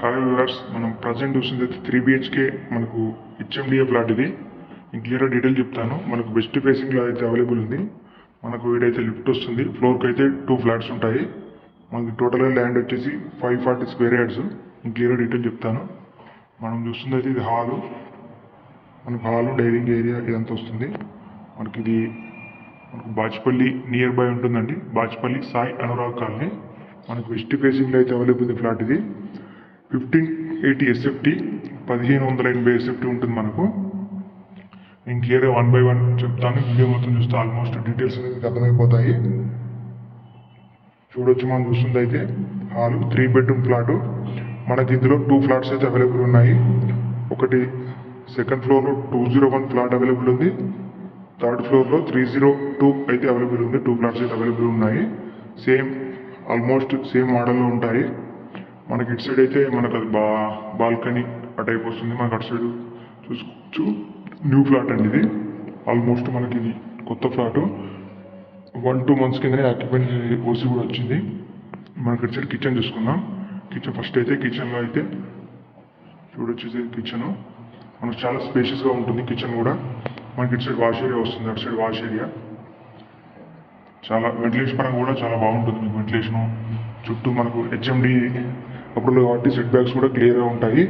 Hi viewers, మనం present చూస్తుంది 3 BHK మనకు హెచ్ఎండిఏ ప్లాట్. ఇది నేను క్లియర్గా డీటెయిల్ చెప్తాను. మనకు వెస్ట్ ఫేసింగ్లో అయితే అవైలబుల్ ఉంది. మనకు వీడైతే లిఫ్ట్ వస్తుంది. ఫ్లోర్కి అయితే 2 ఫ్లాట్స్ ఉంటాయి. మనకి టోటల్గా ల్యాండ్ వచ్చేసి 540 స్క్వేర్ యార్డ్స్. నేను క్లియర్గా డీటెయిల్ చెప్తాను. మనం చూస్తుంది అయితే ఇది హాలు. మనకు హాలు, డైనింగ్ ఏరియా ఇదంతా వస్తుంది. మనకు బాచ్పల్లి నియర్ బై ఉంటుందండి. బాచ్పల్లి సాయి అనురాగ్ కాలనీ. మనకు వెస్ట్ ఫేసింగ్లో అయితే అవైలబుల్ ఉంది ఫ్లాట్. ఇది 1580 SFT, 1580 SFT ఉంటుంది మనకు. నేను క్లియర్గా 1 by 1 చెప్తాను. వీడియో మొత్తం చూస్తే ఆల్మోస్ట్ డీటెయిల్స్ అనేది అర్థమైపోతాయి. చూడొచ్చు, మనం చూస్తుంది అయితే హాలు 3 bedroom ప్లాటు. మనకి ఇందులో 2 ఫ్లాట్స్ అయితే అవైలబుల్ ఉన్నాయి. ఒకటి సెకండ్ ఫ్లోర్లో 201 ఫ్లాట్ అవైలబుల్ ఉంది. థర్డ్ ఫ్లోర్లో 302 అయితే అవైలబుల్ ఉంది. 2 ఫ్లాట్స్ అయితే అవైలబుల్ ఉన్నాయి. ఆల్మోస్ట్ సేమ్ మోడల్లో ఉంటాయి. మనకి ఇటు సైడ్ అయితే మనకు అది బాల్కనీ ఆ టైప్ వస్తుంది. మనకు అటు సైడ్ చూసుకోవచ్చు. న్యూ ఫ్లాట్ అండి ఇది. ఆల్మోస్ట్ మనకి ఇది కొత్త ఫ్లాటు. 1-2 months కిందనే ఆక్యుపెంట్ ఓసి కూడా వచ్చింది. మనకి ఇటు సైడ్ కిచెన్ చూసుకుందాం. కిచెన్ ఫస్ట్ అయితే కిచెన్లో అయితే చూడొచ్చు. కిచెన్ మనకు చాలా స్పేషియస్గా ఉంటుంది. కిచెన్ కూడా మనకి ఇటు సైడ్ వాష్ ఏరియా వస్తుంది. అటు సైడ్ వాష్ ఏరియా చాలా వెంటిలేషన్ పరంగా కూడా చాలా బాగుంటుంది. మీకు వెంటిలేషను చుట్టూ మనకు హెచ్ఎండి అప్పుడు కాబట్టి సెట్ బ్యాక్స్ కూడా క్లియర్గా ఉంటాయి.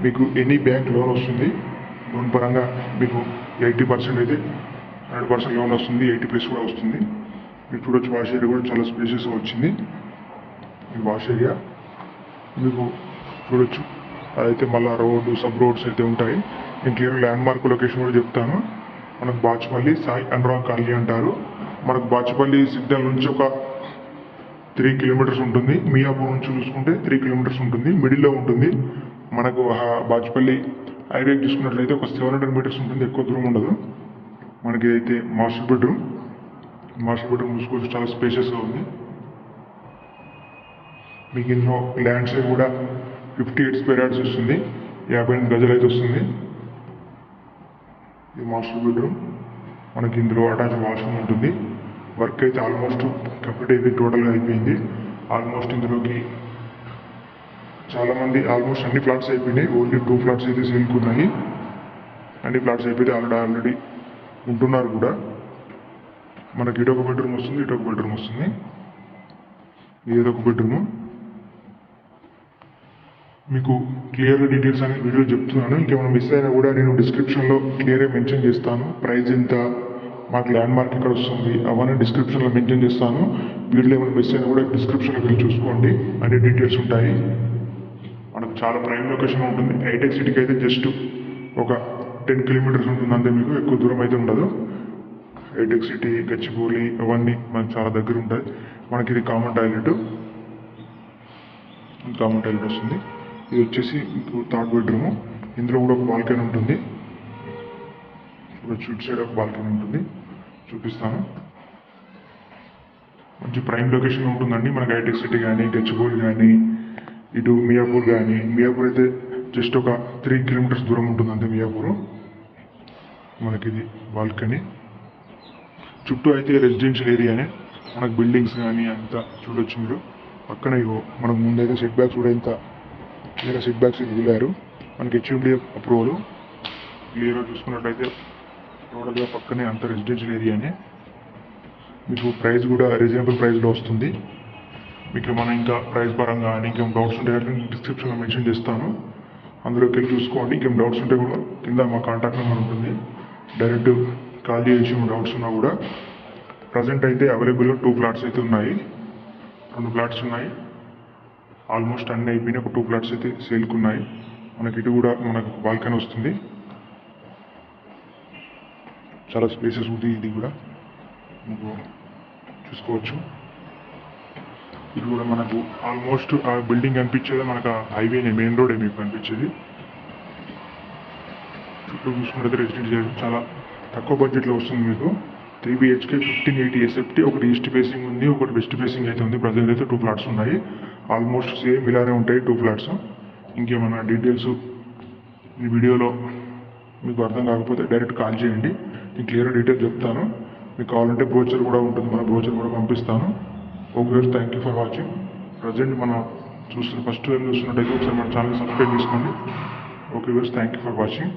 మీకు ఎనీ బ్యాంక్ లోన్ వస్తుంది. లోన్ పరంగా మీకు 80% అయితే 100% లోన్ వస్తుంది. 80+ కూడా వస్తుంది. మీరు చూడొచ్చు, వాష్ ఏరియా కూడా చాలా స్పేషియస్గా వచ్చింది. ఈ వాష్ ఏరియా మీకు చూడొచ్చు. అదైతే మళ్ళీ రోడ్డు, సబ్ రోడ్స్ అయితే ఉంటాయి. నేను క్లియర్ ల్యాండ్ మార్క్ లొకేషన్ కూడా చెప్తాను. మనకు బాచ్పల్లి సాయి అనురాగ్ కాలనీ అంటారు. మనకు బాచ్పల్లి సిగ్నల్ నుంచి ఒక 3 kilometers ఉంటుంది. మియాపూర్ నుంచి చూసుకుంటే 3 kilometers ఉంటుంది. మిడిల్లో ఉంటుంది. మనకు బాచ్పల్లి హైవే చూసుకున్నట్లయితే ఒక 700 meters ఉంటుంది. ఎక్కువ దూరం ఉండదు. మనకి అయితే మాస్టర్ బెడ్రూమ్ చూసుకోవచ్చు. చాలా స్పేషియస్గా ఉంది. మీకు ఇందులో ల్యాండ్ సైడ్ కూడా 58 square yards వస్తుంది. 58 గజాలు అయితే వస్తుంది. ఇది మాస్టర్ బెడ్రూమ్. మనకి ఇందులో అటాచ్ వాష్రూమ్ ఉంటుంది. వర్క్ అయితే ఆల్మోస్ట్ కంప్లీట్ అయితే టోటల్గా అయిపోయింది. ఆల్మోస్ట్ ఇందులోకి చాలామంది ఆల్మోస్ట్ అన్ని ఫ్లాట్స్ అయిపోయినాయి. ఓన్లీ 2 ఫ్లాట్స్ అయితే సేల్కి ఉన్నాయి. అన్ని ఫ్లాట్స్ అయిపోతే ఆల్రెడీ ఉంటున్నారు కూడా. మనకి ఇటొక బెడ్రూమ్ వస్తుంది, ఇటొక బెడ్రూమ్ వస్తుంది. ఇదొక బెడ్రూము. మీకు క్లియర్గా డీటెయిల్స్ అనేది వీడియో చెప్తున్నాను. ఇంకేమైనా మిస్ అయినా కూడా నేను డిస్క్రిప్షన్లో క్లియర్గా మెన్షన్ చేస్తాను. ప్రైస్ ఎంత, మాకు ల్యాండ్ మార్క్ ఇక్కడ వస్తుంది, అవన్నీ డిస్క్రిప్షన్లో మెన్షన్ చేస్తాను. వీడియో ఏమైనా మిస్ అయినా కూడా డిస్క్రిప్షన్లోకి వెళ్ళి చూసుకోండి. అన్ని డీటెయిల్స్ ఉంటాయి. మనకు చాలా ప్రైమ్ లొకేషన్ ఉంటుంది. హైటెక్ సిటీకి అయితే జస్ట్ ఒక 10 kilometers ఉంటుంది అంతే. మీకు ఎక్కువ దూరం అయితే ఉండదు. హైటెక్ సిటీ, గచ్చిబౌలి అవన్నీ మనకు చాలా దగ్గర ఉంటాయి. మనకి ఇది కామన్ టాయిలెట్ వస్తుంది. ఇది వచ్చేసి మీకు థర్డ్ బెడ్రూము. ఇందులో కూడా ఒక బాల్కనీ ఉంటుంది. ఇటు సైడ్ ఒక బాల్కనీ ఉంటుంది, చూపిస్తాను. మంచి ప్రైమ్ లొకేషన్ ఉంటుందండి. మనకి హైటెక్ సిటీ కానీ, గచ్చిబౌలి కానీ, ఇటు మియాపూర్ కానీ. మియాపూర్ అయితే జస్ట్ ఒక 3 kilometers దూరం ఉంటుంది అంతే మియాపూర్. మనకి ఇది బాల్కనీ. చుట్టూ అయితే రెసిడెన్షియల్ ఏరియానే. మనకు బిల్డింగ్స్ కానీ అంతా చూడొచ్చు మీరు. పక్కన ఇగో మనకు ముందైతే సెట్ బ్యాక్స్ కూడా ఇంత క్లియర్గా సెట్ బ్యాక్స్ వదిలారు. మనకి హెచ్ఎండి అప్రూవల్ క్లియర్గా చూసుకున్నట్లయితే టోటల్గా పక్కనే అంత రెసిడెన్షియల్ ఏరియానే. మీకు ప్రైస్ కూడా రీజనబుల్ ప్రైస్లో వస్తుంది. మీకు మనం ఇంకా ప్రైస్ పరంగా ఇంకేం డౌట్స్ ఉంటే డిస్క్రిప్షన్లో మెన్షన్ చేస్తాను. అందులోకి వెళ్ళి చూసుకోండి. ఇంకేం డౌట్స్ ఉంటే కూడా కింద మా కాంటాక్ట్ నెంబర్ ఉంటుంది. డైరెక్ట్ కాల్ చేసి డౌట్స్ ఉన్నా కూడా. ప్రజెంట్ అయితే అవైలబుల్ 2 ఫ్లాట్స్ అయితే ఉన్నాయి. 2 ఫ్లాట్స్ ఉన్నాయి. ఆల్మోస్ట్ అన్నీ అయిపోయినాయి. ఒక 2 ఫ్లాట్స్ అయితే సేల్కి ఉన్నాయి. మనకి ఇటు కూడా మనకు బాల్కనీ వస్తుంది. చాలా స్పేసెస్ ఉంది. ఇది కూడా మీకు చూసుకోవచ్చు. ఇది కూడా మనకు ఆల్మోస్ట్ ఆ బిల్డింగ్ కనిపించేది మనకు హైవేనే, మెయిన్ రోడే మీకు కనిపించేది. చుట్టూ చూసుకున్నట్లయితే రెసిడెన్షియల్ చాలా తక్కువ బడ్జెట్లో వస్తుంది మీకు. 3 BHK 1580 SFT. ఒకటి ఈస్ట్ ఫేసింగ్ ఉంది, ఒకటి వెస్ట్ ఫేసింగ్ అయితే ఉంది. ప్రజెంట్ అయితే 2 ఫ్లాట్స్ ఉన్నాయి. ఆల్మోస్ట్ సేమ్ ఇలానే ఉంటాయి 2 ఫ్లాట్స్. ఇంకేమైనా డీటెయిల్స్ ఈ వీడియోలో మీకు అర్థం కాకపోతే డైరెక్ట్ కాల్ చేయండి. నేను క్లియర్గా డీటెయిల్స్ చెప్తాను. మీకు కావాలంటే బ్రోచర్ కూడా ఉంటుంది. మన బ్రోచర్ కూడా పంపిస్తాను. Okay, thank you for watching. Present మన ఫస్ట్ టైం చూస్తున్నట్టయితే ఒకసారి మన ఛానల్ సబ్స్క్రైబ్ చేసుకోండి. Okay viewers, thank you for watching.